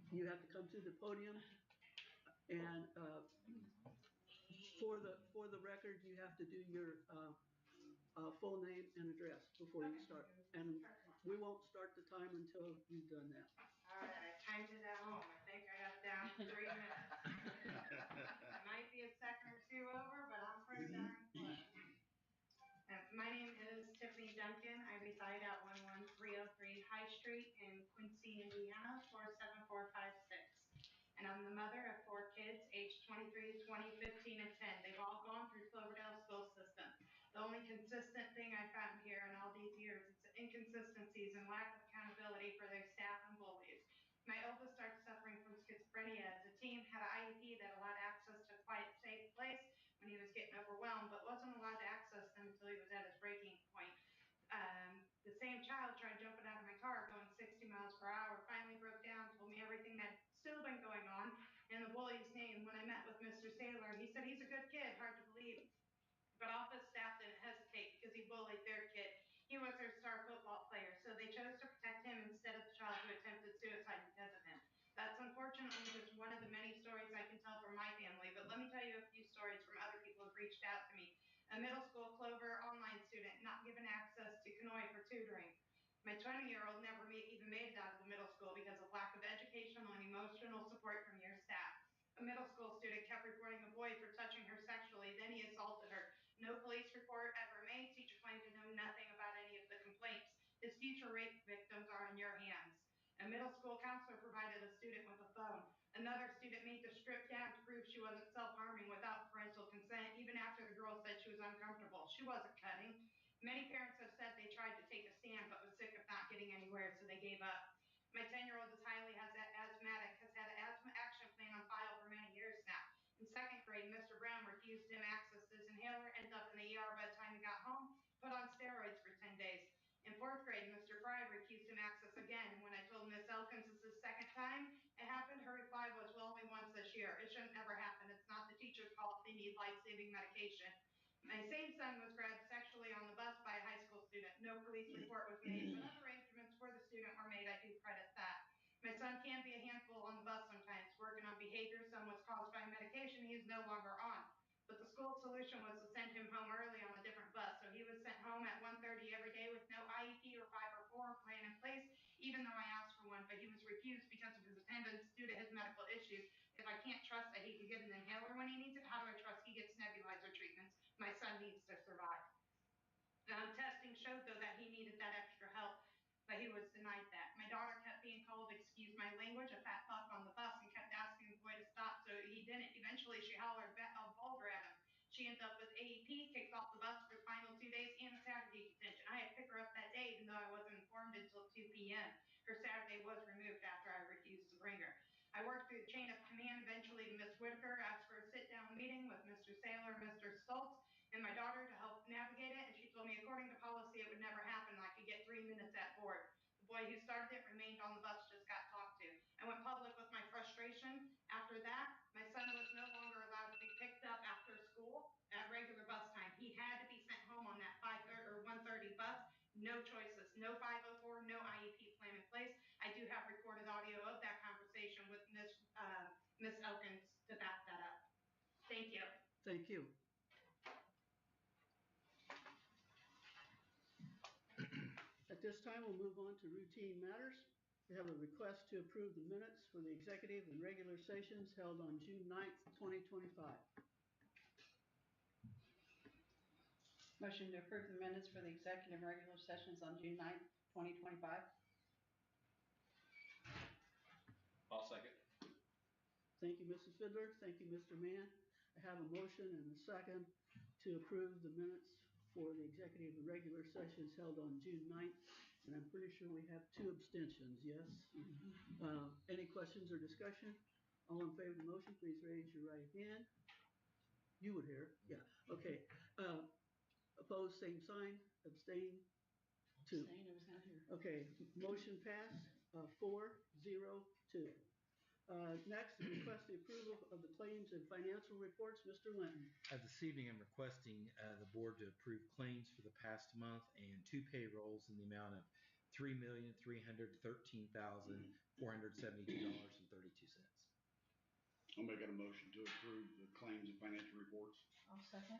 You have to come to the podium, and for the record, you have to do your full name and address before you start. And we won't start the time until you've done that. All right, I timed it at home. I think I got it down to 3 minutes. I might be a second or two over, but I'm pretty darn close. My name is Tiffany Duncan. I reside at 11303 High Street in Quincy, Indiana, 47456. And I'm the mother of 4 kids, aged 23, 20, 15, and 10. They've all gone through Cloverdale school system. The only consistent thing I found here in all these years is inconsistencies and lack of accountability for their staff and bullies. My oldest started suffering from schizophrenia as a teen, had an IEP that allowed access to a quiet, safe place when he was getting overwhelmed, but wasn't allowed to access them until he was at his breaking point. The same child tried jumping out of my car going 60 miles per hour, finally broke down, told me everything that had still been going on, and the bully's name. When I met with Mr. Saylor, he said he's a good kid, hard to believe. But office staff didn't hesitate because he bullied their kid. He was their star football player, so they chose to protect him instead of the child who attempted suicide because of him. That's unfortunately just one of the many stories I can tell from my family, but let me tell you a few stories from other people who've reached out to me. A middle school Clover online student not given access to Kanoi for tutoring. My 20-year-old never even made it out of the middle school because of lack of educational and emotional support from your staff. A middle school student kept reporting a boy for touching her sexually, then he assaulted her. No police report ever made. Teacher claimed to know nothing about any of the complaints. His future rape victims are in your hands. A middle school counselor provided a student with a phone. Another student made the strip down to prove she wasn't self-harming without parental consent, even after the girl said she was uncomfortable. She wasn't cutting. Many parents have said they tried to take a stand but was sick of not getting anywhere, so they gave up. My 10-year-old is highly asthmatic, has had an asthma action plan on file for many years now. In 2nd grade, Mr. Brown refused him access to his inhaler, ended up in the ER by the time he got home, put on steroids for 10 days. In 4th grade, Mr. Fry refused him access again, and when I told Miss Elkins this is the 2nd time it happened, her reply was, well, only once this year. It shouldn't ever happen. It's not the teacher's fault. They need life-saving medication. My same son was grabbed sexually on the bus by a high school student. No police report was made, but other arrangements for the student were made. I do credit that. My son can be a handful on the bus sometimes, working on behavior some was caused by medication he is no longer on. But the school solution was to send him home early on a different bus. So he was sent home at 1:30 every day with no IEP or 5 or 4 plan in place, even though I asked for one, but he was refused because of his attendance due to his medical issues. If I can't trust that he can get an inhaler when he needs it, how do I trust he gets nebulizer treatments my son needs to survive? Testing showed, though, that he needed that extra help, but he was denied that. My daughter kept being called, excuse my language, a fat fuck on the bus and kept asking the boy to stop, so he didn't. Eventually, she hollered vulgar at him. She ended up with AEP, kicked off the bus for the final 2 days, and Saturday detention. I had to pick her up that day, even though I wasn't informed until 2 p.m. Her Saturday was removed after I refused to bring her. I worked through the chain of command, eventually to Miss Whitaker, asked for a sit-down meeting with Mr. Saylor and Mr. Stoltz and my daughter to help navigate it, and she told me according to policy it would never happen. I could get 3 minutes at board. The boy who started it remained on the bus, just got talked to. I went public with my frustration. After that, my son was no longer allowed to be picked up after school at regular bus time. He had to be sent home on that 5:30 or 1:30 bus. No choices, no 504, no IEP plan in place. I do have recorded audio of that conversation with Miss Elkins to back that up. Thank you. Thank you. At this time, we'll move on to routine matters. We have a request to approve the minutes for the executive and regular sessions held on June 9th, 2025. Motion to approve the minutes for the executive and regular sessions on June 9th, 2025. I'll second. Thank you, Mrs. Fiddler. Thank you, Mr. Mann. I have a motion and a second to approve the minutes for the executive and regular sessions held on June 9th. And I'm pretty sure we have 2 abstentions, yes? Any questions or discussion? All in favor of the motion, please raise your right hand. You would hear, yeah, okay. Opposed, same sign. Abstain, 2. Abstain, I was not here. Okay, motion passed, 4-0-2. Next, request the approval of the claims and financial reports. Mr. Linton. This evening, I'm requesting the board to approve claims for the past month and 2 payrolls in the amount of $3,313,400 $472.32. I'll make it a motion to approve the claims and financial reports. I'll second.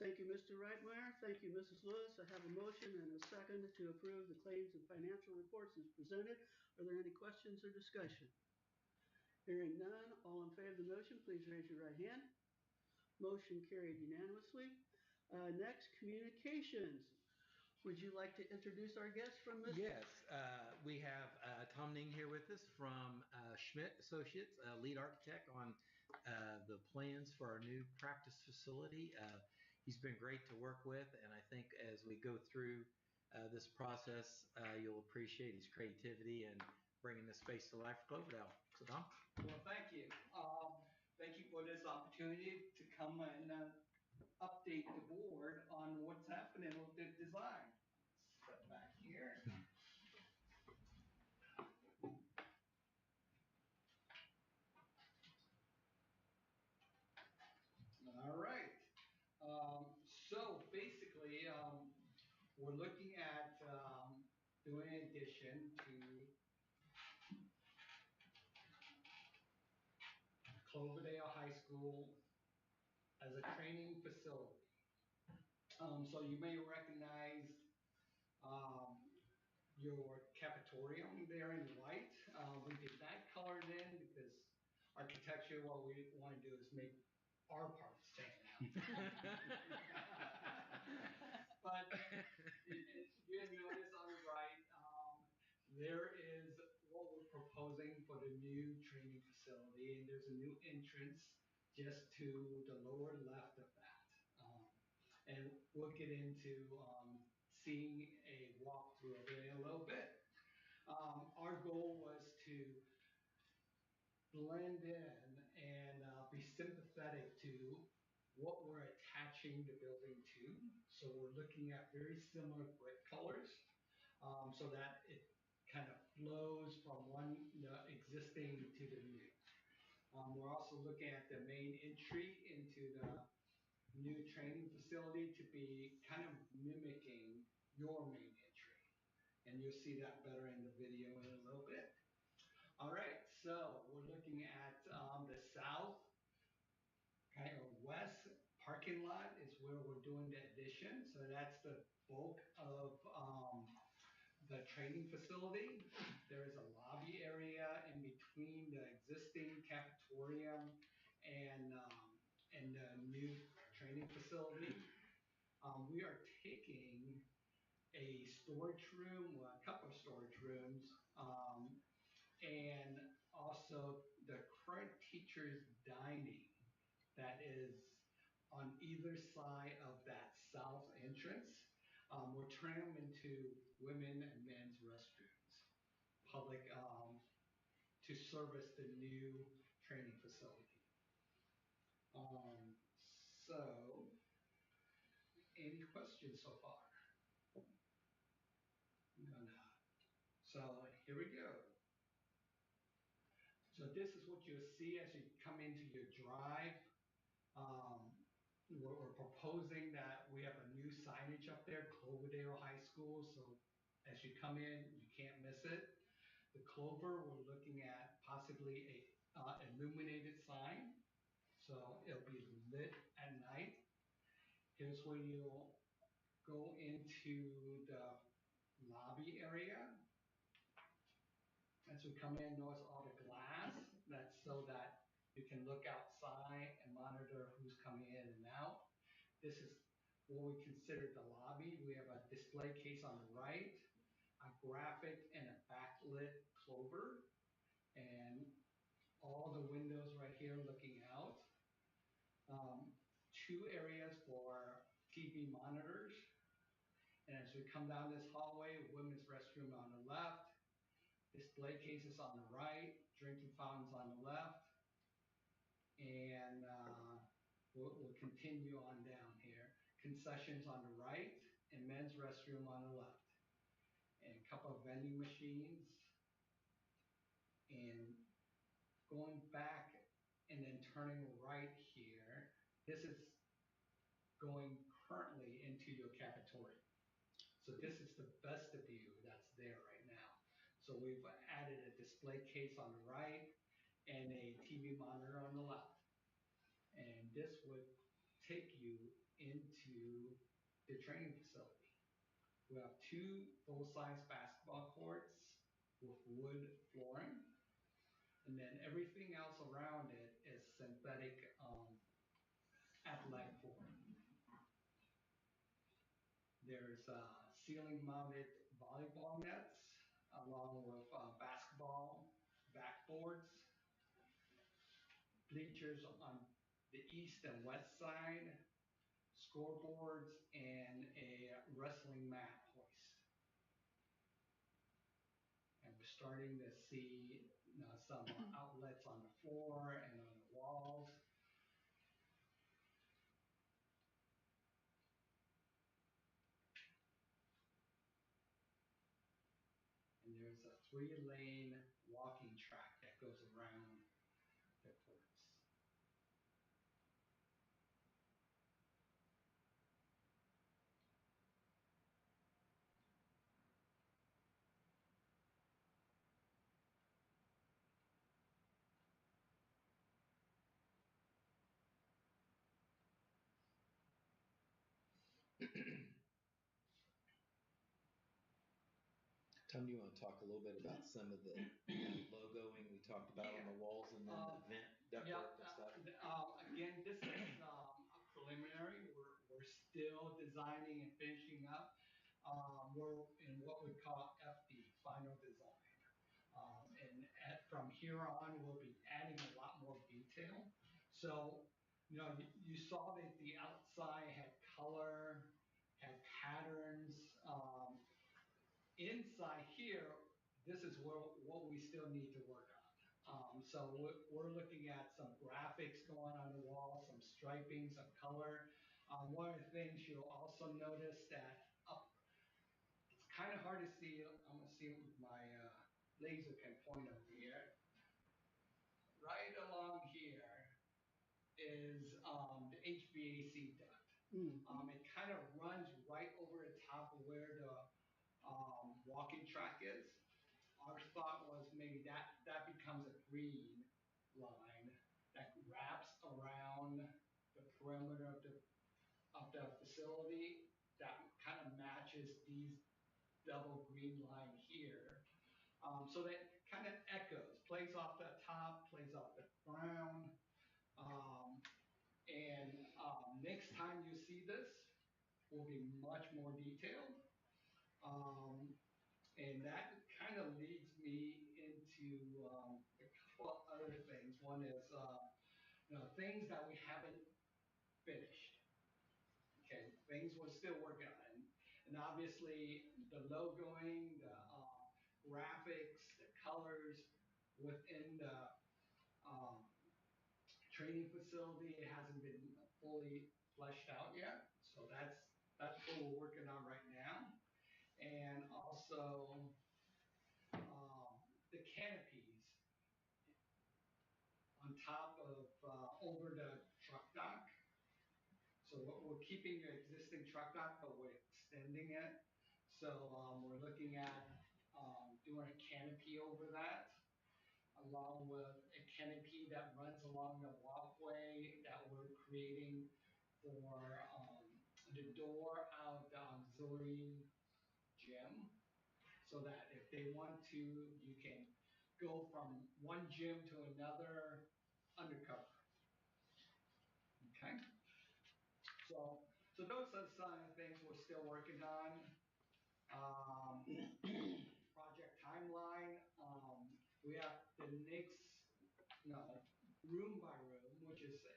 Thank you, Mr. Reitmeyer. Thank you, Mrs. Lewis. I have a motion and a second to approve the claims and financial reports as presented. Are there any questions or discussion? Hearing none, all in favor of the motion, please raise your right hand. Motion carried unanimously. Next, communications. Would you like to introduce our guest from this? Yes, we have Tom Ning here with us from Schmidt Associates, lead architect on the plans for our new practice facility. He's been great to work with, and I think as we go through this process, you'll appreciate his creativity and bringing the space to life for Cloverdale. So, Tom? Well, thank you. Thank you for this opportunity to come and update the board on what's happening with the design. Step back here. All right. So basically, we're looking at doing an addition to Cloverdale High School as a training facility. So you may recognize your cafetorium there in white. We did that colored in because architecture, what we want to do is make our part stand out. But you didn't notice on the right, there is what we're proposing for the new training facility, and there's a new entrance just to the lower left of that. And we'll get into seeing a walkthrough of it in a little bit. Our goal was to blend in and be sympathetic to what we're attaching the building to. So we're looking at very similar brick colors so that it kind of flows from the existing to the new. We're also looking at the main entry into the new training facility to be kind of mimicking your main entry. And you'll see that better in the video in a little bit. All right, so we're looking at the south, kind of west parking lot is where we're doing the addition. So that's the bulk of the training facility. There is a lobby area in between the existing cafetorium and the new training facility. We are taking a storage room, well, a couple of storage rooms, and also the current teacher's dining that is on either side of that south entrance. We're turning them into women and men's restrooms, public, to service the new training facility. So, any questions so far? No. So here we go. So this is what you'll see as you come into your drive. We're proposing that we have a new signage up there, Cloverdale High School. So as you come in, you can't miss it. The Clover, we're looking at possibly a illuminated sign. So it'll be lit at night. Here's where you'll go into the lobby area. As we come in, notice all the glass. That's so that you can look outside and monitor who's coming in and out. This is what we consider the lobby. We have a display case on the right, a graphic and a backlit Clover, and all the windows right here looking out. 2 areas for TV monitors. And as we come down this hallway, women's restroom on the left, display cases on the right, drinking fountains on the left, and we'll continue on down here. Concessions on the right, and men's restroom on the left. And a couple of vending machines. And going back and then turning right here, this is going currently into your cafeteria. So this is the vestibule that's there right now. So we've added a display case on the right and a TV monitor on the left. And this would take you into the training facility. We have 2 full-size basketball courts with wood flooring, and then everything else around it is synthetic athletic flooring. There's ceiling-mounted volleyball nets along with basketball backboards, bleachers on the east and west side, scoreboards, and a wrestling mat hoist. And we're starting to see some outlets on the floor and on the walls. And there's a 3-lane walking track that goes around the courts. Tom, do you want to talk a little bit about some of the logoing we talked about on the walls and then the vent ductwork and stuff? Again, this is a preliminary. We're still designing and finishing up. We're in what we call FD, final design. From here on, we'll be adding a lot more detail. So, you saw that the outside had color, had patterns. Inside here, this is what we still need to work on. So we're looking at some graphics going on the wall, some striping, some color. One of the things you'll also notice that it's kind of hard to see. I'm going to see if my laser can point over here. Right along here is the HVAC duct. It kind of runs right over the top of where the walking track is. Our thought was maybe that becomes a green line that wraps around the perimeter of the facility that kind of matches these double green line here. So that kind of echoes, plays off the top, plays off the ground. Next time you see this, will be much more detailed. And that kind of leads me into a couple of other things. One is things that we haven't finished. Okay, things we're still working on, and obviously the logoing, the graphics, the colors within the um, training facility, it hasn't been fully fleshed out yet. So that's what we're working on right now, and also the canopies on top of over the truck dock. So we're keeping the existing truck dock, but we're extending it. So we're looking at doing a canopy over that, along with a canopy that runs along the walkway that we're creating for the door out of the auxiliary gym, so that if they want to, you can go from one gym to another undercover. Okay? So those are some of the things we're still working on. Project timeline. We have the next, room by room, which is a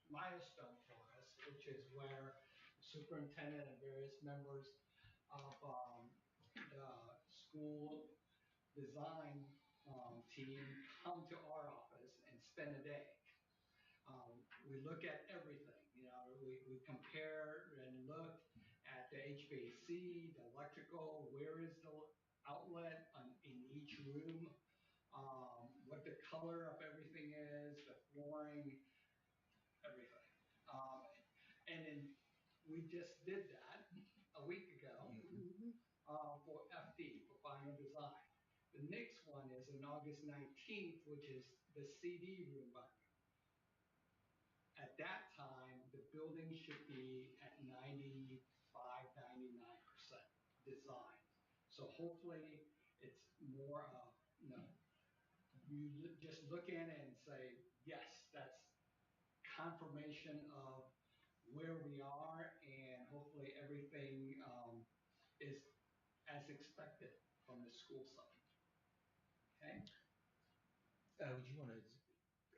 milestone for us, which is where the superintendent and various members of the school design team come to our office and spend a day. We look at everything, we compare and look at the HVAC, the electrical, where is the outlet in each room, what the color of everything is, the flooring, everything. And then we just did that a week ago for FD, for final design. The next one is on August 19th, which is the CD room. But at that time, the building should be at 95, 99% design. So hopefully it's more of, just look in and say, yes, that's confirmation of where we are, and hopefully everything is as expected from the school side. Okay? Would you want to,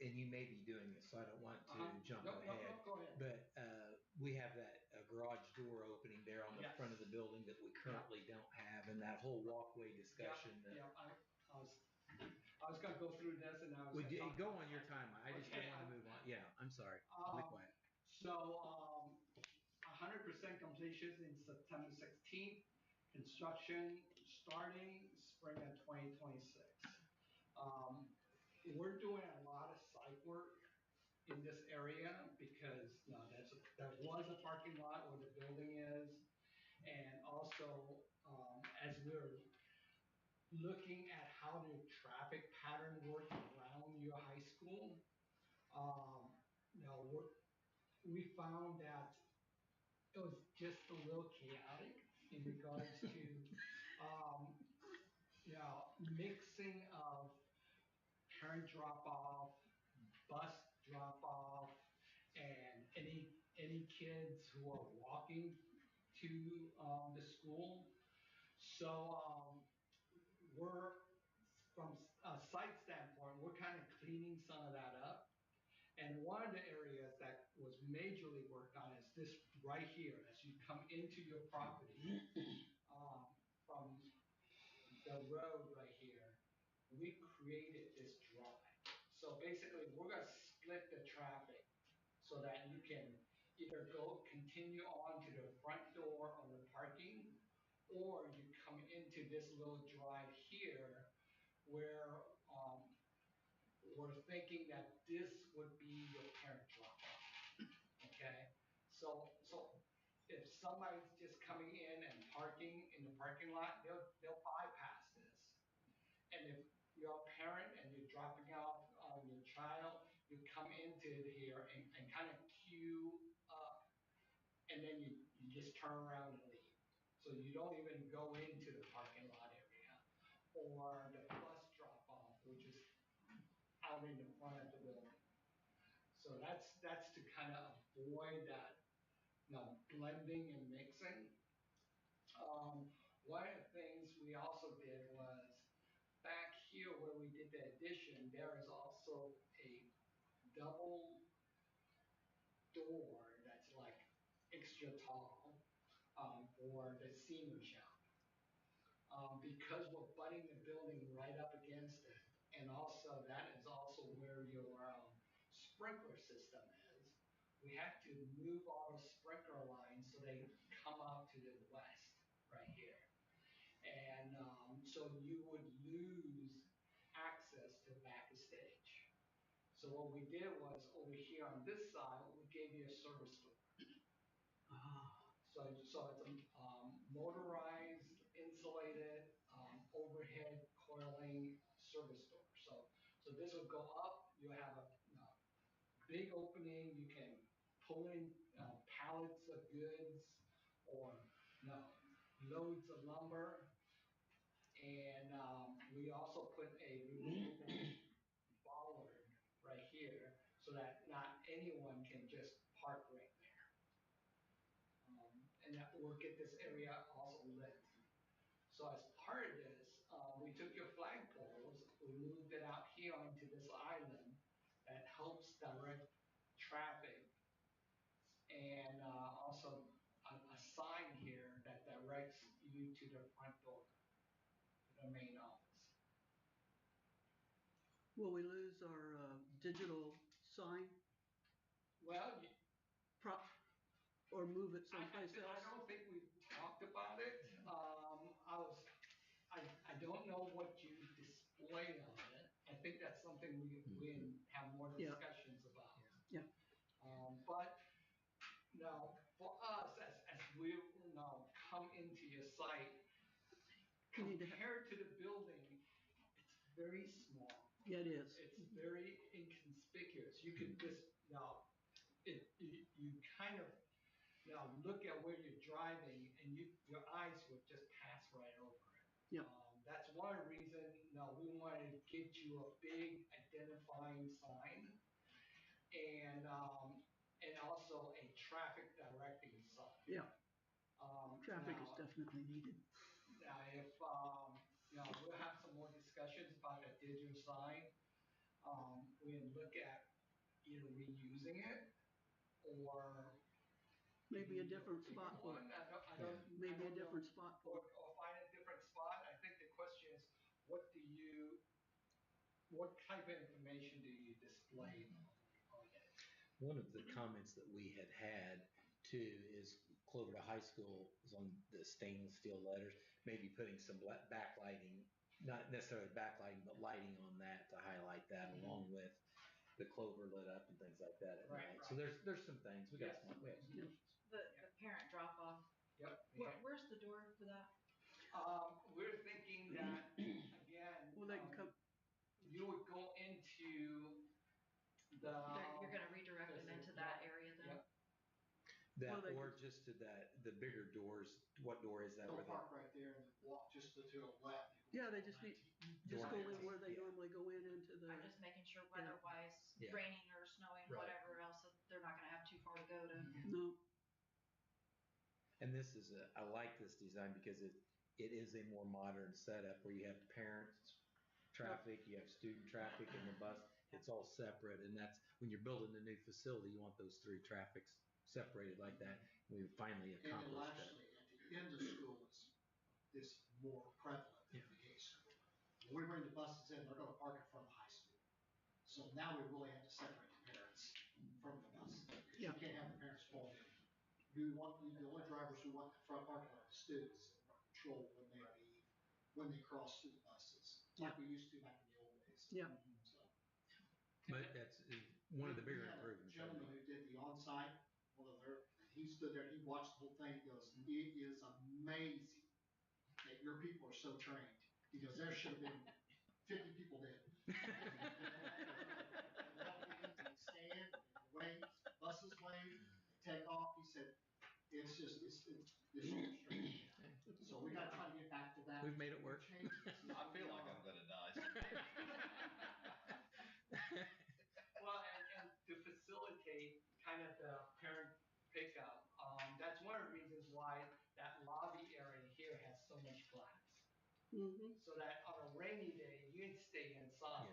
and you may be doing this, so I don't want to jump ahead. No, go ahead. But we have that garage door opening there on the Yes. front of the building that we currently don't have, and that whole walkway discussion. I was going to go through this, and I was going to go on your timeline. I just don't want to move on. Yeah, I'm sorry. Be quiet. So 100% completion in September 16th. Construction starting spring of 2026. We're doing a lot of site work in this area because that was a parking lot where the building is. And also, as we're looking at how the traffic pattern works around your high school, um, we found that it was just a little chaotic in regards to, um, mixing of parent drop off, bus drop off, and any kids who are walking to the school. So we're from a site standpoint, we're kind of cleaning some of that up. And one of the areas that was majorly worked on is this right here, as you come into your property from the road right here. We created this drive. So basically, we're going to split the traffic so that you can either continue on to the front door on the parking, or you come into this little drive here where we're thinking that this would be your parent drop off. Okay? So if somebody's just coming in and parking in the parking lot, they'll bypass this. And if you're a parent and you're dropping off your child, you come into here and kind of queue up, and then you just turn around and leave. So you don't even go into the parking lot area or the bus drop off, which is out in the front of the building. So that's to kind of avoid that, blending and mixing. One of the things we also did was back here where we did the addition, there is also a double door that's like extra tall for the senior shop. Because we're butting the building right up against it, and also that is also where your sprinkler system is. We have to move all the sprinkler lines so they come out to the west right here. And so you would lose access to the back of stage. So what we did was over here on this side, we gave you a service door. So it's a motorized, insulated, overhead coiling service door. So this will go up. You have a big opening. You can pull in pallets of goods or loads of lumber. And we also put a removable bollard right here so that not anyone can just park right there. And that will get this area also lit. So as part of this, we took your flagpoles, we moved it out here onto this island that helps direct traffic, and also a sign here that directs you to the front door, to the main office. Will we lose our digital sign? Well, or move it someplace else? I don't think we've talked about it. I don't know what you display on it. I think that's something we have more discussions about. Yeah. But for us, as we come into your site, compared to the building, very small. Yeah, it is. It's very inconspicuous. You could just, you kind of, look at where you're driving and your eyes would just pass right over it. Yep. That's one reason, we wanted to get you a big identifying sign and also a traffic directing sign. Yeah, traffic is Now, definitely needed. now if, we'll have some more discussions about a digital sign. We can look at either reusing it or Maybe a different bigger spot for one. it. I don't, Maybe a know. different spot for it. Or find a different spot. I think the question is, what type of information do you display on it? One of the comments that we had too is Cloverdale High School is on the stainless steel letters, maybe putting some backlighting, not necessarily backlighting, but lighting on that to highlight that along with the clover lit up and things like that at Right, night. right. So there's some things. We have some Yep. solutions. The parent drop off. Yep. Where's the door for that? We're thinking that, again, Well, they can come, you would go into the. You're gonna redirect them into that area then? Yep. That Well, they or could- just to the bigger doors. What door is that? They'll where they- park right there and then walk just to the left. yeah, they just need, just Door go in 19, where they yeah. normally go in into I'm the, just making sure weather-wise, Yeah. raining or snowing, Right. whatever else, that they're not gonna have too far to go to. no, And this is I like this design because it is a more modern setup where you have parents traffic, you have student traffic in the bus. It's all separate, and that's when you're building a new facility, you want those three traffics separated like that. We finally And it'll accomplished that. actually, at the end of school, is more prevalent than the beginning of school. When we bring the buses in, they're gonna park in front of the high school. So now we really have to separate the parents from the buses. Because Yeah. you can't have the parents pull in. The only drivers who want the front parking lot are the students and control when they leave, when they cross through the buses, like we used to back in the old days. yeah, So. But that's one of the bigger We had a improvements. gentleman who did the on-site, he stood there, he watched the whole thing, he goes, it is amazing that your people are so trained. He goes, there should have been 50 people there. They stand, they wait, buses wait, they take off. He said, it's super strange. So we gotta try to get back to that. We've made it work. I feel like I'm gonna die. Well, and to facilitate kind of the parent pickup, that's one of the reasons why that lobby area here has so much glass. mm-hmm, So that on a rainy day, you can stay inside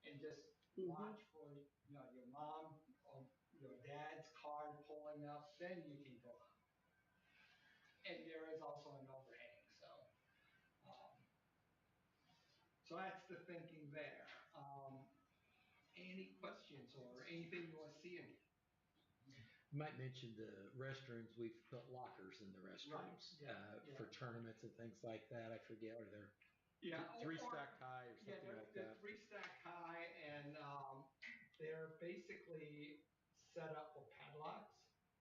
and just watch for, your mom or your dad's car pulling up, then you can go out. And there is also an overhang, so that's the thinking there. Any questions or anything you want to see in here? You might mention the restrooms. We've put lockers in the restrooms for tournaments and things like that. I forget, are there three stacked high or something like they're that? three stacked high, and they're basically set up for padlocks.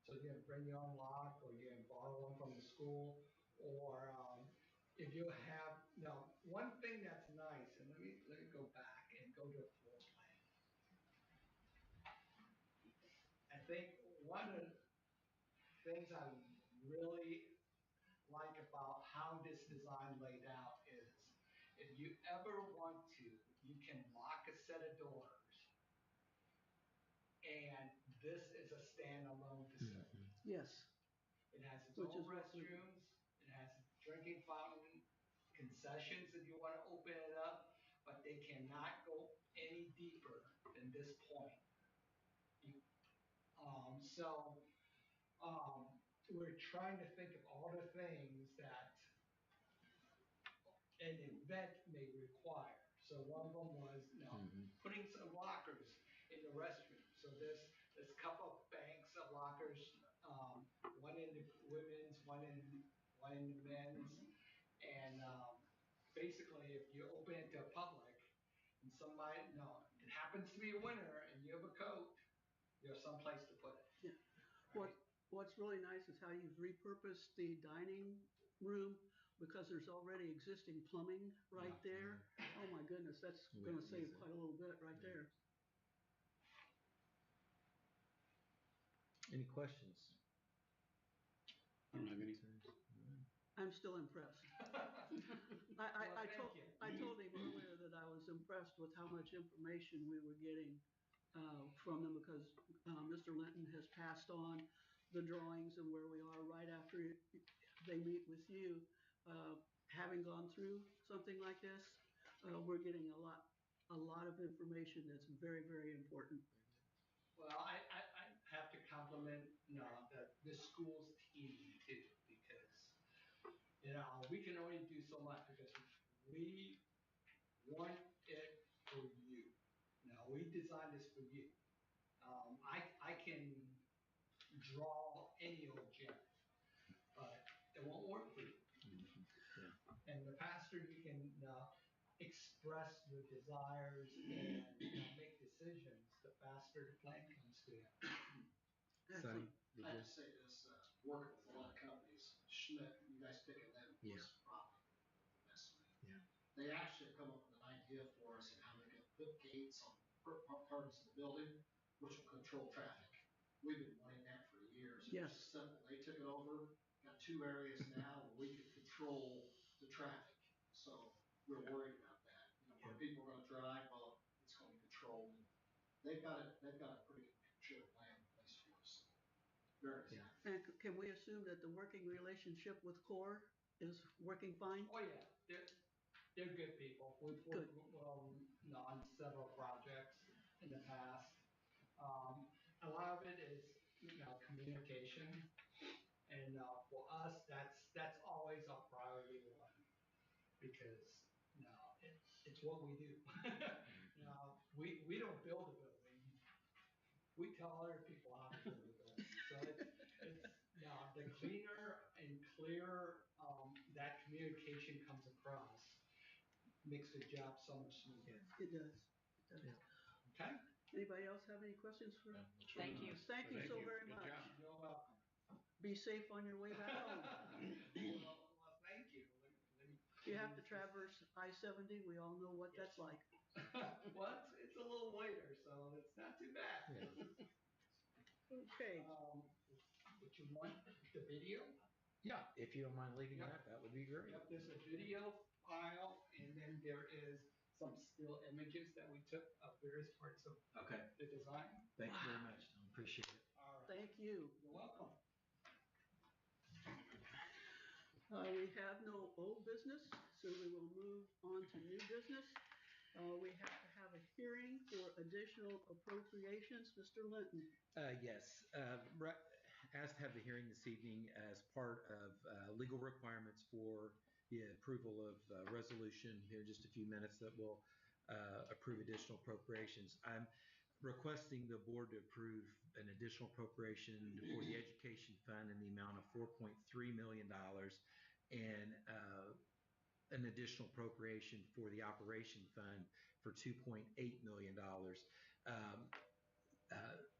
So you can bring your own lock, or you can borrow one from the school, or if you have one thing that's nice. And let me go back and go to a floor plan. I think one of the things I really like about how this design laid out is if you ever want to, you can lock a set of doors, and this is a standalone facility. yes, It has its Which own is what we- restrooms, it has a drinking fountain, concessions if you want to open it up, but they cannot go any deeper than this point. So we're trying to think of all the things that an event may require. So one of them was, putting some lockers in the restroom. So there's a couple of banks of lockers, one in the women's, one in the men's, and basically if you open it to public and somebody, it happens to be a winter and you have a coat, you have some place to put it. Yeah. What's really nice is how you've repurposed the dining room because there's already existing plumbing right there. Oh my goodness, that's gonna save quite a little bit right there. Any questions? I don't have any. I'm still impressed. I told him earlier that I was impressed with how much information we were getting from them because Mr. Linton has passed on the drawings and where we are right after they meet with you. Having gone through something like this, we're getting a lot of information that's very, very important. Well, I have to compliment, the school's team too, because, we can only do so much because we want it for you. We designed this for you. I can draw any old gem, but it won't work for you. Yeah. And the faster you can express your desires and make decisions, the faster the plan comes together. Sonny, I have to say this, working with a lot of companies, Schmidt, you guys picking them was probably the best way. Yeah. They actually come up with an idea for us and how we can put gates on parts of the building, which will control traffic. We've been wanting that for years. Yes. It's just simple. They took it over, got 2 areas now where we can control the traffic. So we're worried about that. Where people are gonna drive, well, it's gonna be controlled. And they've got a pretty good plan in place for us. Very exciting. And can we assume that the working relationship with CORE is working fine? Oh yeah, they're good people. We've worked on several projects in the past. A lot of it is, communication. And for us, that's always our priority one, because it's what we do. We don't build a building. We tell other people how to build a building. So it's the cleaner and clearer that communication comes across, makes the job so much smoother. It does. Yeah. Okay? Anybody else have any questions for? Thank you. Thank you so very Good much. job. You're welcome. Be safe on your way back home. Well, thank you. Let me You have to traverse I-70. We all know what that's like. Well, it's a little later, so it's not too bad. Okay. Would you want the video? Yeah, if you don't mind leaving that would be great. Yep, there's a video file, and then there is some still images that we took of various parts of the design. Thank you very much, Tom. Appreciate it. All right. Thank you. You're welcome. We have no old business, so we will move on to new business. We have to have a hearing for additional appropriations. Mr. Linton. Yes, asked to have the hearing this evening as part of legal requirements for the approval of resolution here in just a few minutes that will approve additional appropriations. I'm requesting the board to approve an additional appropriation for the education fund in the amount of $4.3 million and an additional appropriation for the operation fund for $2.8 million.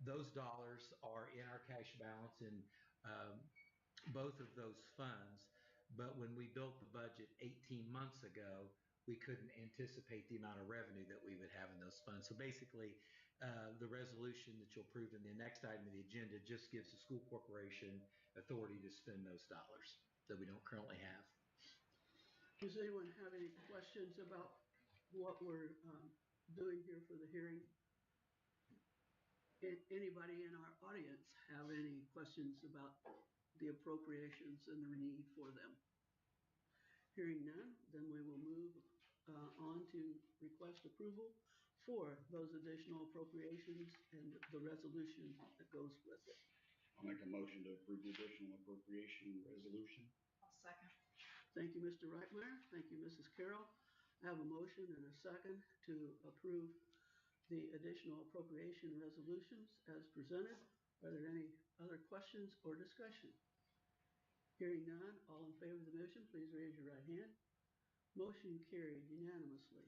Those dollars are in our cash balance in both of those funds, but when we built the budget 18 months ago, we couldn't anticipate the amount of revenue that we would have in those funds. So basically, the resolution that you'll approve in the next item of the agenda just gives the school corporation authority to spend those dollars that we don't currently have. Does anyone have any questions about what we're doing here for the hearing? Anybody in our audience have any questions about the appropriations and the need for them? Hearing none, then we will move on to request approval for those additional appropriations and the resolution that goes with it. I'll make a motion to approve the additional appropriation resolution. I'll second. Thank you, Mr. Reitmeyer. Thank you, Mrs. Carroll. I have a motion and a second to approve the additional appropriation resolutions as presented. Are there any other questions or discussion? Hearing none, all in favor of the motion, please raise your right hand. Motion carried unanimously.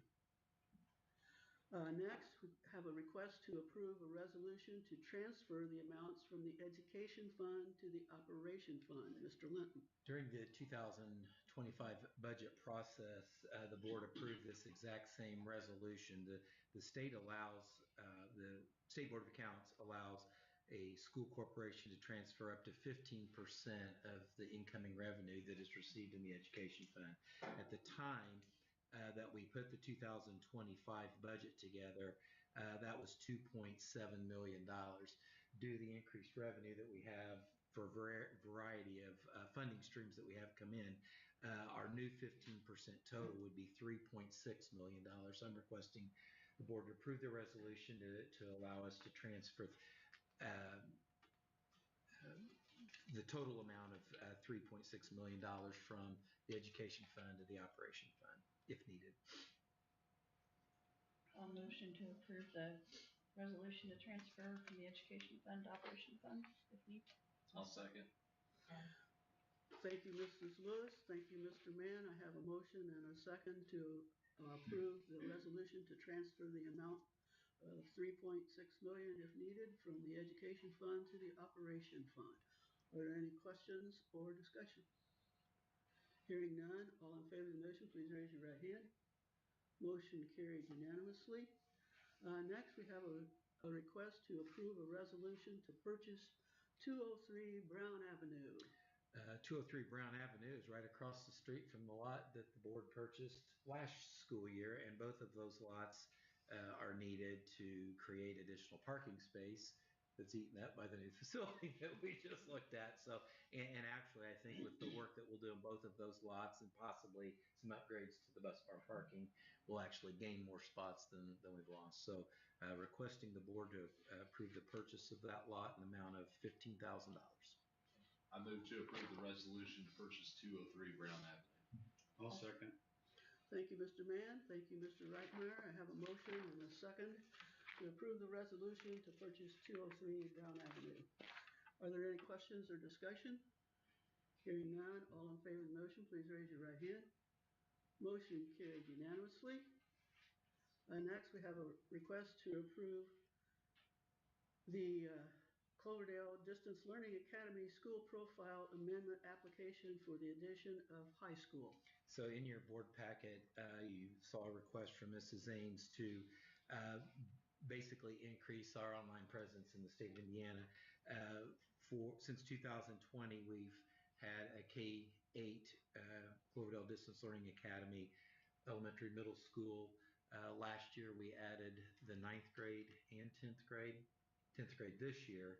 Next, we have a request to approve a resolution to transfer the amounts from the education fund to the operation fund. Mr. Linton. During the 2025 budget process, the board approved this exact same resolution. The state allows, the State Board of Accounts allows a school corporation to transfer up to 15% of the incoming revenue that is received in the education fund. At the time that we put the 2025 budget together, that was $2.7 million. Due to the increased revenue that we have for a variety of funding streams that we have come in, our new 15% total would be $3.6 million. I'm requesting the board to approve the resolution to allow us to transfer the total amount of $3.6 million from the education fund to the operation fund, if needed. I'll motion to approve the resolution to transfer from the education fund to operation fund if needed. I'll second. Thank you, Mrs. Lewis. Thank you, Mr. Mann. I have a motion and a second to approve the resolution to transfer the amount of $3.6 million if needed from the education fund to the operation fund. Are there any questions or discussion? Hearing none, all in favor of the motion, please raise your right hand. Motion carried unanimously. Next, we have a request to approve a resolution to purchase 203 Brown Avenue. 203 Brown Avenue is right across the street from the lot that the board purchased last school year, and both of those lots are needed to create additional parking space that's eaten up by the new facility that we just looked at. So, and actually, I think with the work that we'll do in both of those lots and possibly some upgrades to the bus bar parking, we'll actually gain more spots than we've lost. So, requesting the board to approve the purchase of that lot in the amount of $15,000. I move to approve the resolution to purchase 203 Brown Avenue. I'll second. Thank you, Mr. Mann. Thank you, Mr. Reitmeyer. I have a motion and a second to approve the resolution to purchase 203 Brown Avenue. Are there any questions or discussion? Hearing none, all in favor of the motion, please raise your right hand. Motion carried unanimously. Next, we have a request to approve the Cloverdale Distance Learning Academy School Profile Amendment application for the addition of high school. So in your board packet, you saw a request from Mrs. Ames to basically increase our online presence in the state of Indiana. Since 2020, we've had a K-8 Cloverdale Distance Learning Academy elementary middle school. Last year, we added the 9th grade and 10th grade this year,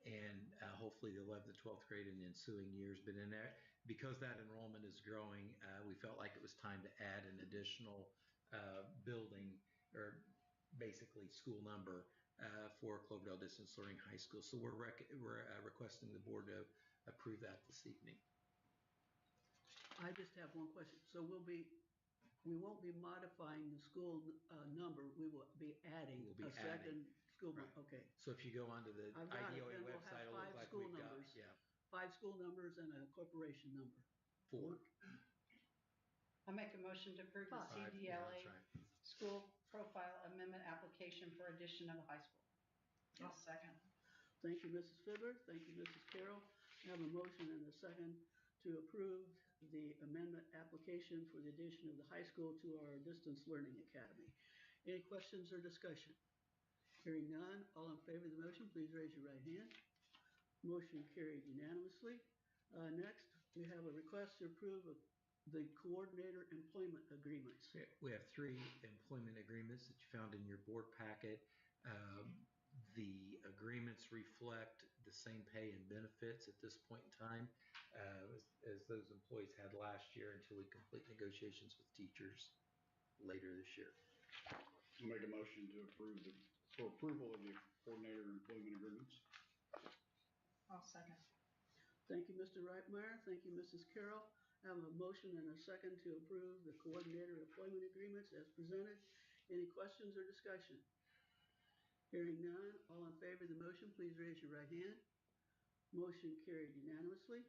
and hopefully the 11th and 12th grade in the ensuing years. But in there, because that enrollment is growing, we felt like it was time to add an additional building, or basically school number, for Cloverdale Distance Learning High School. So we're requesting the board to approve that this evening. I just have one question. So we won't be modifying the school number. We will be adding a second school. Right. Okay. So if you go onto the IDOA we'll website, have it'll look like we've got 5 school numbers and a corporation number. 4. I make a motion to approve the 5. CDLA school profile amendment application for addition of a high school. I'll second. Thank you, Mrs. Fiddler. Thank you, Mrs. Carroll. I have a motion and a second to approve the amendment application for the addition of the high school to our Distance Learning Academy. Any questions or discussion? Hearing none, all in favor of the motion, please raise your right hand. Motion carried unanimously. Next, we have a request to approve the coordinator employment agreements. We have 3 employment agreements that you found in your board packet. The agreements reflect the same pay and benefits at this point in time as those employees had last year until we complete negotiations with teachers later this year. I'll make a motion to approve for approval of the coordinator employment agreements. I'll second. Thank you, Mr. Reitmeyer. Thank you, Mrs. Carroll. I have a motion and a second to approve the coordinator employment agreements as presented. Any questions or discussion? Hearing none, all in favor of the motion, please raise your right hand. Motion carried unanimously.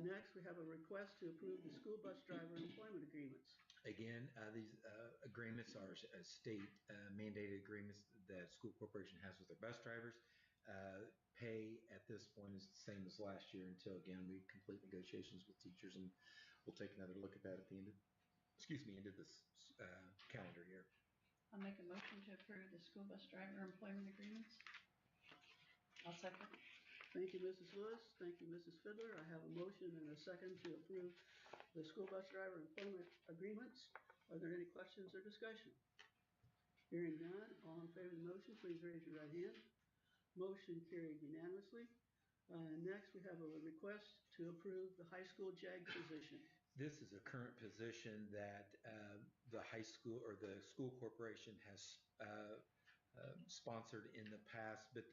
Next, we have a request to approve the school bus driver employment agreements. Again, these agreements are state mandated agreements that school corporation has with their bus drivers. Pay at this point is the same as last year until, again, we complete negotiations with teachers, and we'll take another look at that at the end of this calendar year. I'll make a motion to approve the school bus driver employment agreements. I'll second. Thank you, Mrs. Lewis. Thank you, Mrs. Fiddler. I have a motion and a second to approve the school bus driver employment agreements. Are there any questions or discussion? Hearing none, all in favor of the motion, please raise your right hand. Motion carried unanimously. Next, we have a request to approve the high school JAG position. This is a current position that the high school or the school corporation has sponsored in the past, but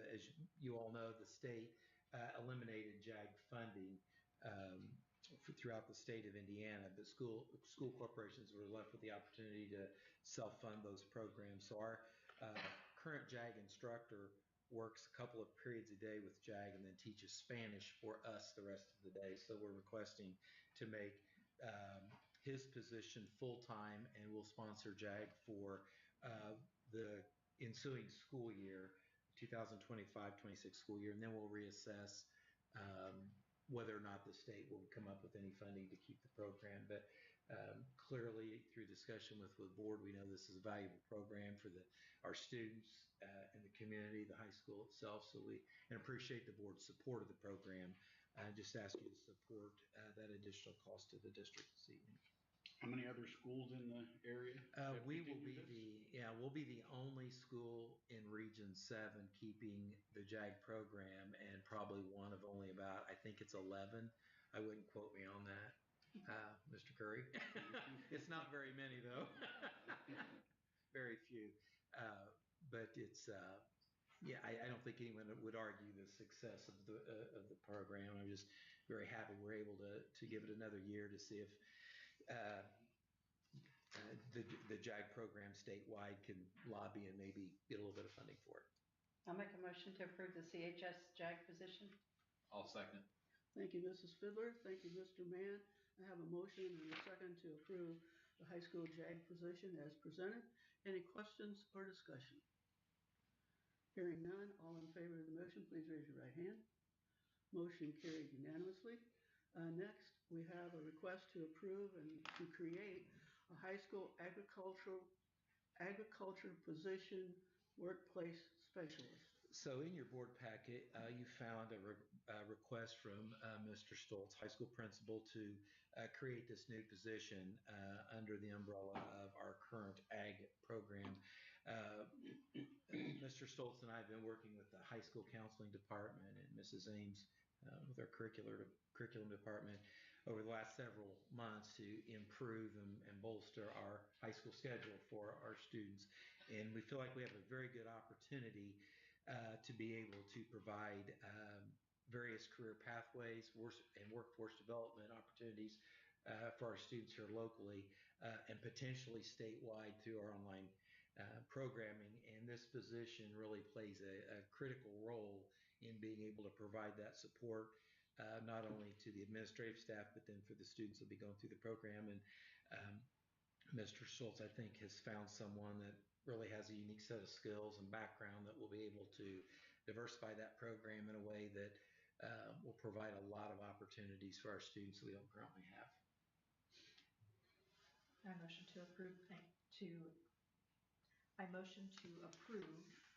as you all know, the state eliminated JAG funding throughout the state of Indiana, but school corporations were left with the opportunity to self-fund those programs. So our current JAG instructor works a couple of periods a day with JAG and then teaches Spanish for us the rest of the day. So we're requesting to make his position full-time, and we'll sponsor JAG for the ensuing school year, 2025-26 school year, and then we'll reassess whether or not the state will come up with any funding to keep the program. But clearly, through discussion with the board, we know this is a valuable program for our students and the community, the high school itself. So we appreciate the board's support of the program. Just ask you to support that additional cost to the district this evening. How many other schools in the area? We'll be the only school in Region 7 keeping the JAG program, and probably one of only about, I think it's 11. I wouldn't quote me on that, Mr. Curry. It's not very many though. Very few. But it's, I don't think anyone would argue the success of the program. I'm just very happy we're able to give it another year to see if the JAG program statewide can lobby and maybe get a little bit of funding for it. I'll make a motion to approve the CHS JAG position. I'll second. Thank you, Mrs. Fiddler. Thank you, Mr. Mann. I have a motion and a second to approve the high school JAG position as presented. Any questions or discussion? Hearing none, all in favor of the motion, please raise your right hand. Motion carried unanimously. Next, we have a request to approve and to create a high school agriculture position workplace specialist. So in your board packet, you found a request from Mr. Stoltz, high school principal, to create this new position under the umbrella of our current ag program. Mr. Stoltz and I have been working with the high school counseling department and Mrs. Ames with our curriculum department over the last several months to improve and bolster our high school schedule for our students. And we feel like we have a very good opportunity to be able to provide various career pathways and workforce development opportunities for our students here locally and potentially statewide through our online programming. And this position really plays a critical role in being able to provide that support not only to the administrative staff, but then for the students that will be going through the program. And Mr. Schultz, I think, has found someone that really has a unique set of skills and background that will be able to diversify that program in a way that will provide a lot of opportunities for our students that we don't currently have. I motion to approve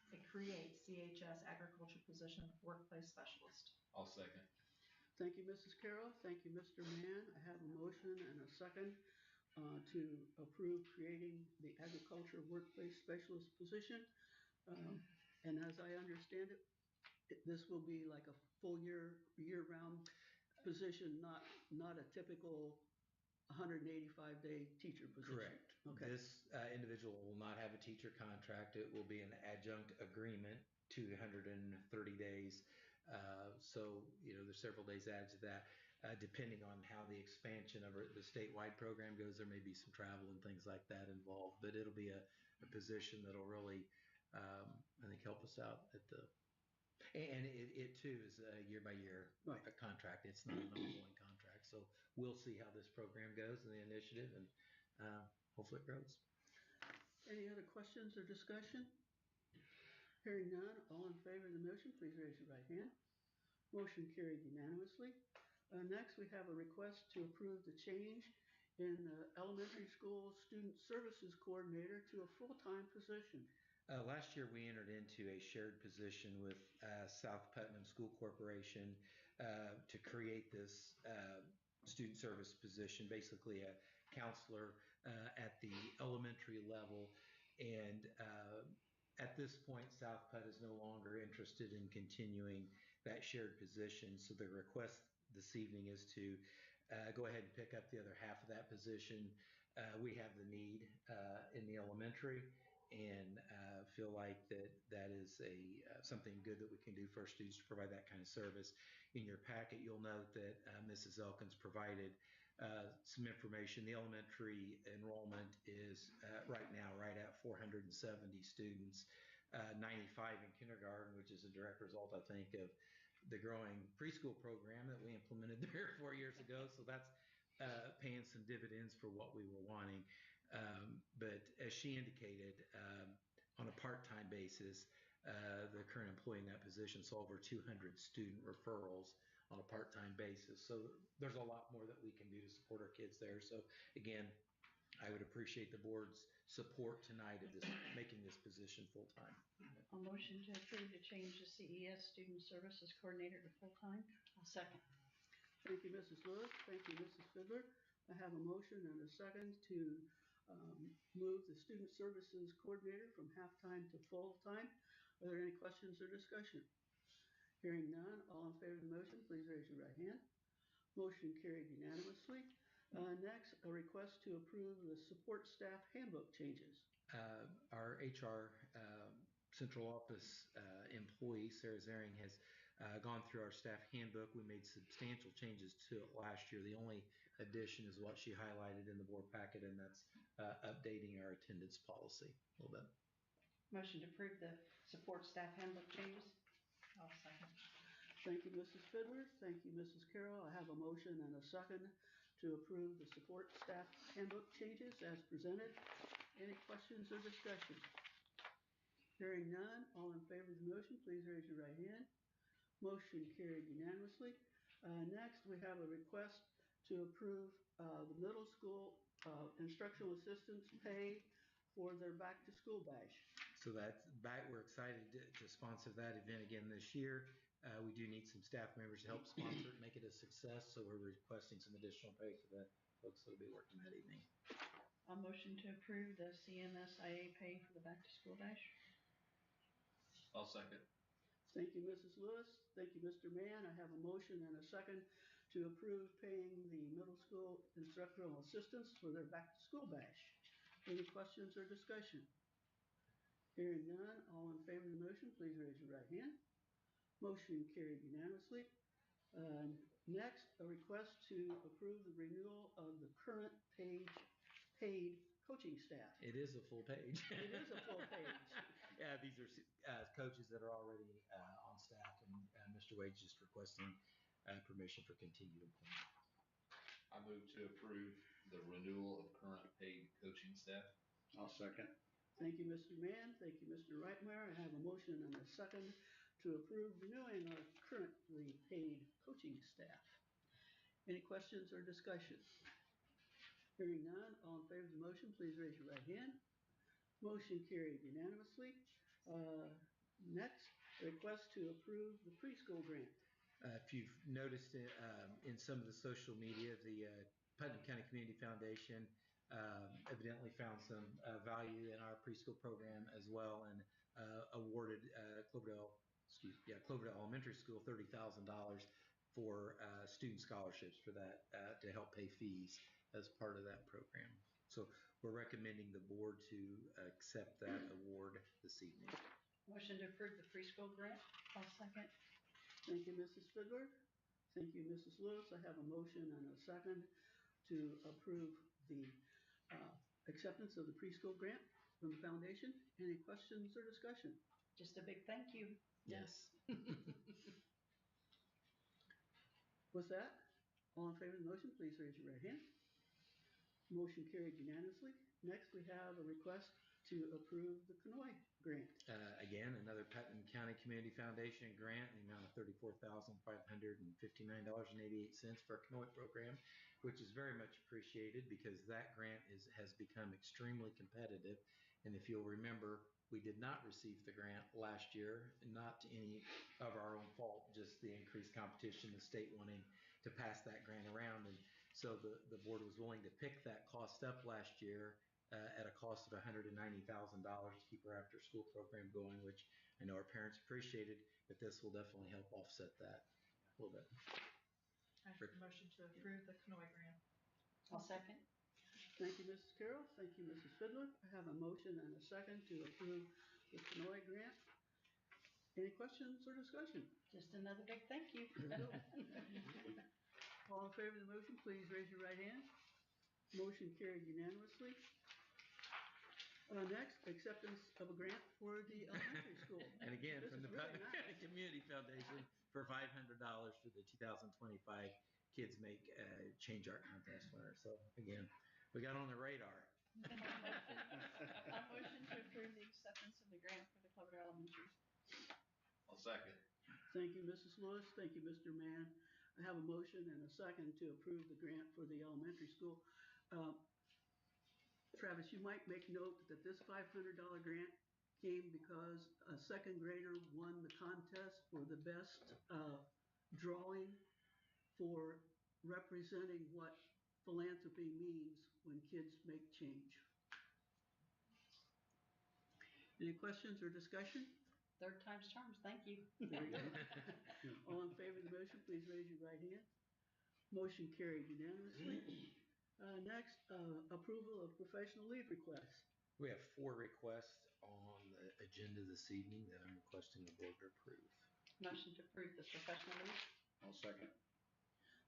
and create CHS agriculture position workplace specialist. I'll second. Thank you, Mrs. Carroll. Thank you, Mr. Mann. I have a motion and a second to approve creating the agriculture workplace specialist position. And as I understand it, this will be like a full year-round position, not a typical 185-day teacher position. Correct. Okay. This individual will not have a teacher contract. It will be an adjunct agreement to 130 days. So, there's several days added to that. Depending on how the expansion of the statewide program goes, there may be some travel and things like that involved, but it'll be a position that'll really, I think, help us out at and it too is a year-by-year contract. It's not an ongoing contract. So we'll see how this program goes and the initiative, and hopefully it grows. Any other questions or discussion? Hearing none, all in favor of the motion, please raise your right hand. Motion carried unanimously. Next, we have a request to approve the change in the elementary school student services coordinator to a full-time position. Last year, we entered into a shared position with South Putnam School Corporation to create this student service position, basically a counselor at the elementary level. And at this point, South Put is no longer interested in continuing that shared position. So the request this evening is to go ahead and pick up the other half of that position. We have the need in the elementary, and feel like that is something good that we can do for our students to provide that kind of service. In your packet, you'll note that Mrs. Elkins provided some information. The elementary enrollment is right now right at 470 students, 95 in kindergarten, which is a direct result, I think, of the growing preschool program that we implemented there 4 years ago. So that's paying some dividends for what we were wanting. But as she indicated, on a part-time basis, the current employee in that position saw over 200 student referrals on a part-time basis. So there's a lot more that we can do to support our kids there. So again, I would appreciate the board's support tonight of this, making this position full-time. A motion to approve to change the CES Student Services Coordinator to full-time. I'll second. Thank you, Mrs. Lewis. Thank you, Mrs. Fiddler. I have a motion and a second to move the student services coordinator from half-time to full-time. Are there any questions or discussion? Hearing none, all in favor of the motion, please raise your right hand. Motion carried unanimously. Next, a request to approve the support staff handbook changes. Our HR central office employee, Sarah Zering, has gone through our staff handbook. We made substantial changes to it last year. The only addition is what she highlighted in the board packet, and that's updating our attendance policy a little bit. Motion to approve the support staff handbook changes. I'll second. Thank you, Mrs. Fiddler. Thank you, Mrs. Carroll. I have a motion and a second to approve the support staff handbook changes as presented. Any questions or discussion? Hearing none, all in favor of the motion, please raise your right hand. Motion carried unanimously. Next, we have a request to approve the middle school instructional assistants pay for their back to school bash. So that's back. We're excited to sponsor that event again this year. We do need some staff members to help sponsor it, make it a success. So we're requesting some additional pay for the folks that will be working that evening. A motion to approve the CMSIA pay for the back to school bash. I'll second. Thank you, Mrs. Lewis. Thank you, Mr. Mann. I have a motion and a second to approve paying the middle school instructional assistants for their back to school bash. Any questions or discussion? Hearing none, all in favor of the motion, please raise your right hand. Motion carried unanimously. Next, a request to approve the renewal of the current paid coaching staff. It is a full page. It is a full page. Yeah, these are coaches that are already on staff, and Mr. Wade's just requesting permission for continued employment. I move to approve the renewal of current paid coaching staff. I'll second. Thank you, Mr. Mann. Thank you, Mr. Reitmeyer. I have a motion and a second to approve renewing our currently paid coaching staff. Any questions or discussion? Hearing none, all in favor of the motion, please raise your right hand. Motion carried unanimously. Next, a request to approve the preschool grant. If you've noticed it, in some of the social media, the Putnam County Community Foundation evidently found some value in our preschool program as well, and awarded Cloverdale Elementary School $30,000 for student scholarships for that to help pay fees as part of that program. So we're recommending the board to accept that award this evening. Motion to approve the preschool grant. I'll second. Thank you, Mrs. Fiddler. Thank you, Mrs. Lewis. I have a motion and a second to approve the acceptance of the preschool grant from the foundation. Any questions or discussion? Just a big thank you. Yes. With that, all in favor of the motion, please raise your right hand. Motion carried unanimously. Next, we have a request to approve the Canoy grant. Again, another Putnam County Community Foundation grant in the amount of $34,559.88 for our Canoy program, which is very much appreciated because that grant has become extremely competitive. And if you'll remember, we did not receive the grant last year, not to any of our own fault, just the increased competition, the state wanting to pass that grant around. And so the board was willing to pick that cost up last year at a cost of $190,000 to keep our after school program going, which I know our parents appreciated, but this will definitely help offset that a little bit. I make a motion to approve the Canoy grant. I'll second. Thank you, Mrs. Carroll. Thank you, Mrs. Fiddler. I have a motion and a second to approve the Canoy grant. Any questions or discussion? Just another big thank you. All in favor of the motion, please raise your right hand. Motion carried unanimously. Next, acceptance of a grant for the elementary school. And again, This from the is really Putnam nice. County Community Foundation for $500 for the 2025 Kids Make Change Art Contest winner. So again, we got on the radar. I'll motion to approve the acceptance of the grant for the Cloverdale Elementary. I'll second. Thank you, Mrs. Lewis. Thank you, Mr. Mann. I have a motion and a second to approve the grant for the elementary school. Travis, you might make note that this $500 grant came because a second grader won the contest for the best drawing for representing what philanthropy means when kids make change. Any questions or discussion? Third time's charms, thank you. There you go. All in favor of the motion, please raise your right hand. Motion carried unanimously. Next, approval of professional leave requests. We have 4 requests on the agenda this evening that I'm requesting the board to approve. Motion to approve the professional leave. I'll second.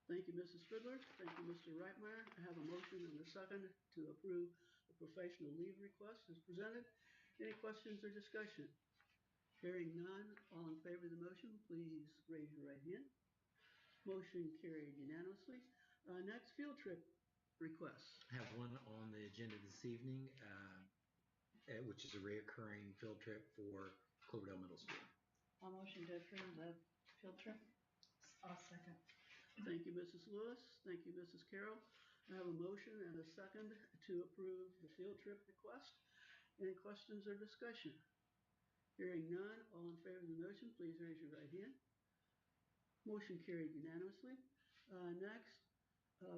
Thank you, Mrs. Fiddler. Thank you, Mr. Reitmeyer. I have a motion and a second to approve the professional leave request as presented. Any questions or discussion? Hearing none, all in favor of the motion, please raise your right hand. Motion carried unanimously. Next, field trip requests. I have one on the agenda this evening, which is a reoccurring field trip for Cloverdale Middle School. I'll motion to approve the field trip. I'll second. Thank you, Mrs. Lewis. Thank you, Mrs. Carroll. I have a motion and a second to approve the field trip request. Any questions or discussion? Hearing none, all in favor of the motion, please raise your right hand. Motion carried unanimously. Next,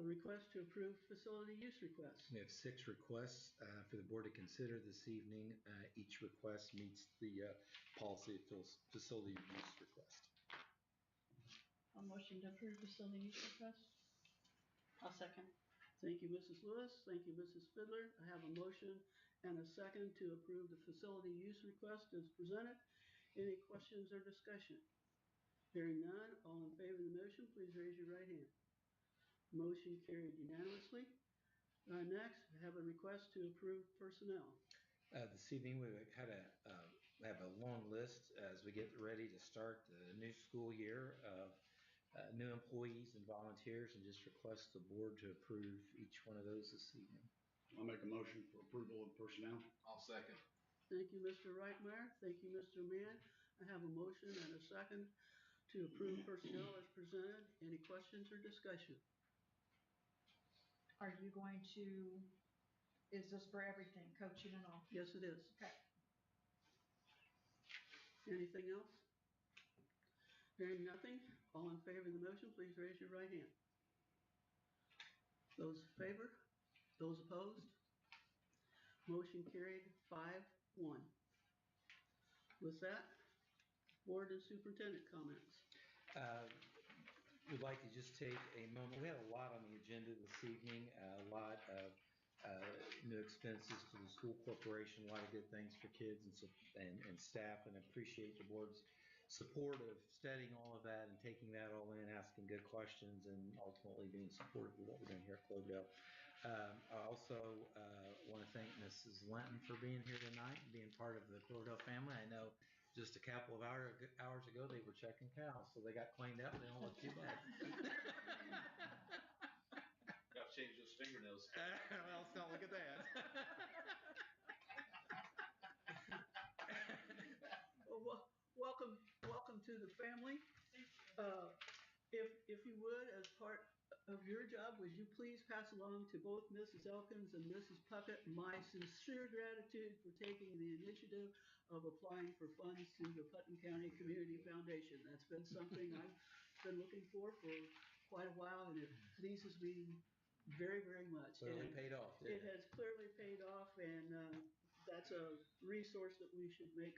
request to approve facility use requests. We have 6 requests for the board to consider this evening. Each request meets the policy of facility use request. I'll motion to approve facility use request. I'll second. Thank you, Mrs. Lewis. Thank you, Mrs. Fiddler. I have a motion and a second to approve the facility use request as presented. Any questions or discussion? Hearing none, all in favor of the motion, please raise your right hand. Motion carried unanimously. Next, I have a request to approve personnel. This evening we have a long list as we get ready to start the new school year of new employees and volunteers, and just request the board to approve each one of those this evening. I'll make a motion for approval of personnel. I'll second. Thank you, Mr. Reitmeyer. Thank you, Mr. Mann. I have a motion and a second to approve personnel as presented. Any questions or discussion? Are you going to, is this for everything, coaching and all? Yes, it is. Okay. Anything else? Hearing nothing, all in favor of the motion, please raise your right hand. Those in favor? Those opposed? Motion carried 5-1. With that, board and superintendent comments. We'd like to just take a moment. We had a lot on the agenda this evening, a lot of new expenses to the school corporation, a lot of good things for kids and staff, and appreciate the board's support of studying all of that and taking that all in, asking good questions, and ultimately being supportive of what we're doing here at Cloverdale. I also want to thank Mrs. Linton for being here tonight and being part of the Cloverdale family. I know just a couple of hours ago they were checking cows, so they got cleaned up. They don't look too bad. Got change those fingernails. Well, let's not look at that. Well, welcome to the family. If you would, as part of your job, would you please pass along to both Mrs. Elkins and Mrs. Puckett my sincere gratitude for taking the initiative of applying for funds through the Putnam County Community Foundation. That's been something I've been looking for quite a while, and it pleases me very, very much. Clearly And paid off, it didn't it? has clearly paid off, and that's a resource that we should make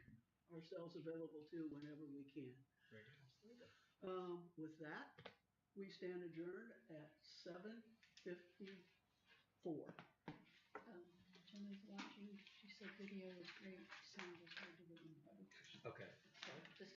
ourselves available to whenever we can. Absolutely. With that, we stand adjourned at 7:54. Jenna's watching. She said video was great. Sound was hard to get in. Okay.